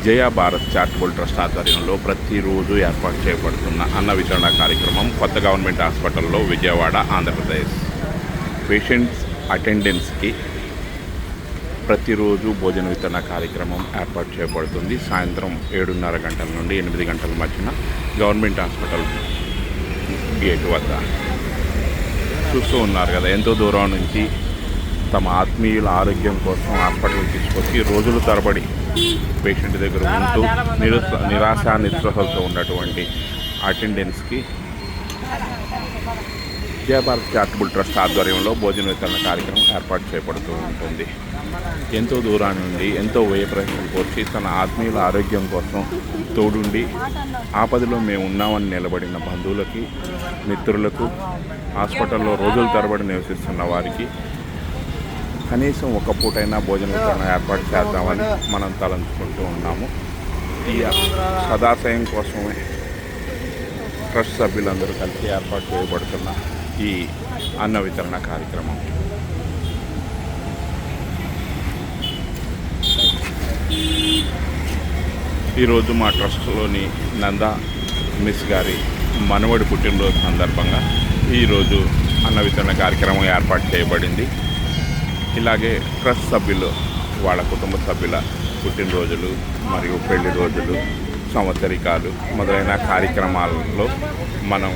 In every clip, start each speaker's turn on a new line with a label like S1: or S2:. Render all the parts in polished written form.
S1: జయ Bharat charitable trust ఆధ్వర్యంలో ప్రతిరోజు ఏర్పాటు చేయబడుతున్న అన్న వితరణ కార్యక్రమం కొత్త గవర్నమెంట్ హాస్పిటల్లో విజయవాడ, ఆంధ్రప్రదేశ్. పేషెంట్స్ అటెండెన్స్కి ప్రతిరోజు భోజన వితరణ కార్యక్రమం ఏర్పాటు చేయబడుతుంది. సాయంత్రం 7:30 గంటల నుండి 8 గంటల మధ్యన గవర్నమెంట్ హాస్పిటల్ గేట్ వద్ద. చూస్తూ ఉన్నారు కదా, ఎంతో దూరం నుంచి తమ ఆత్మీయుల ఆరోగ్యం కోసం హాస్పిటల్కి తీసుకొచ్చి రోజుల తరబడి పేషెంట్ దగ్గర ఉంటూ నిరాశ నిస్పృహలతో ఉన్నటువంటి అటెండెన్స్కి జయ భారత్ చారిటబుల్ ట్రస్ట్ ఆధ్వర్యంలో భోజన వితరణ కార్యక్రమం ఏర్పాటు చేయబడుతూ ఉంటుంది. ఎంతో దూరాన్ని నుండి ఎంతో వ్యయ ప్రయత్నం కోర్చి తన ఆత్మీయుల ఆరోగ్యం కోసం తోడుండి ఆపదలో మేము ఉన్నామని నిలబడిన బంధువులకి, మిత్రులకు, హాస్పిటల్లో రోజుల తరబడి నివసిస్తున్న వారికి కనీసం ఒక పూటైనా భోజన వితరణ ఏర్పాటు చేద్దామని మనం తలంచుకుంటూ ఉన్నాము. ఈ సదాశయం కోసమే ట్రస్ట్ సభ్యులందరూ కలిసి ఏర్పాటు చేయబడుతున్న ఈ అన్న వితరణ కార్యక్రమం. ఈరోజు మా ట్రస్ట్లోని నందా మిస్ గారి మనవడి పుట్టినరోజు సందర్భంగా ఈరోజు అన్న వితరణ కార్యక్రమం ఏర్పాటు చేయబడింది. ఇలాగే ట్రస్ట్ సభ్యులు వాళ్ళ కుటుంబ సభ్యుల పుట్టినరోజులు మరియు పెళ్లి రోజులు, సంవత్సరికాలు మొదలైన కార్యక్రమాలలో మనం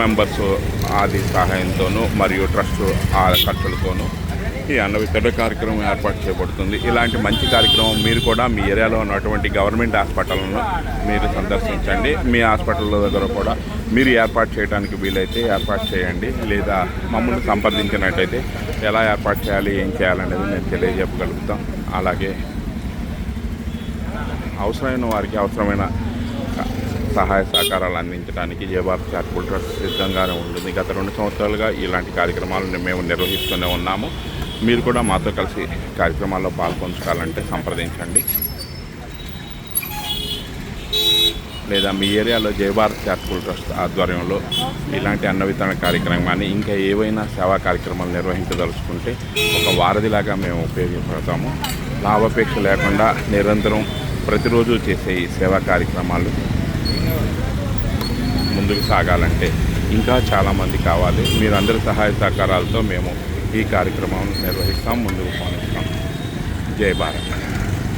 S1: మెంబర్స్ ఆది సహాయంతోనూ మరియు ట్రస్ట్ ఖర్చులతోనూ ఈ అన్న వితరణ కార్యక్రమం ఏర్పాటు చేయబడుతుంది. ఇలాంటి మంచి కార్యక్రమం మీరు కూడా మీ ఏరియాలో ఉన్నటువంటి గవర్నమెంట్ హాస్పిటల్ను మీరు సందర్శించండి. మీ హాస్పిటల్ దగ్గర కూడా మీరు ఏర్పాటు చేయడానికి వీలైతే ఏర్పాటు చేయండి. లేదా మమ్మల్ని సంప్రదించినట్టయితే ఎలా ఏర్పాటు చేయాలి, ఏం చేయాలనేది నేను తెలియజెప్పగలుగుతాం. అలాగే అవసరమైన వారికి అవసరమైన సహాయ సహకారాలు అందించడానికి జయ భారత్ చారిటబుల్ ట్రస్ట్ సిద్ధంగానే ఉంటుంది. గత 2 సంవత్సరాలుగా ఇలాంటి కార్యక్రమాలను మేము నిర్వహిస్తూనే ఉన్నాము. మీరు కూడా మాతో కలిసి కార్యక్రమాల్లో పాల్పంచుకోవాలంటే సంప్రదించండి. లేదా మీ ఏరియాలో జయ భారత్ చారిటబుల్ ట్రస్ట్ ఆధ్వర్యంలో ఇలాంటి అన్న వితరణ కార్యక్రమాన్ని ఇంకా ఏవైనా సేవా కార్యక్రమాలు నిర్వహించదలుచుకుంటే ఒక వారధిలాగా మేము ఉపయోగపడతాము. లాభాపేక్ష లేకుండా నిరంతరం ప్రతిరోజు చేసే ఈ సేవా కార్యక్రమాలు ముందుకు సాగాలంటే ఇంకా చాలామంది కావాలి. మీరందరి సహాయ సహకారాలతో మేము ఈ కార్యక్రమం నిర్వహిస్తాం, ముందుకు పోనిస్తాం. జై భారత్.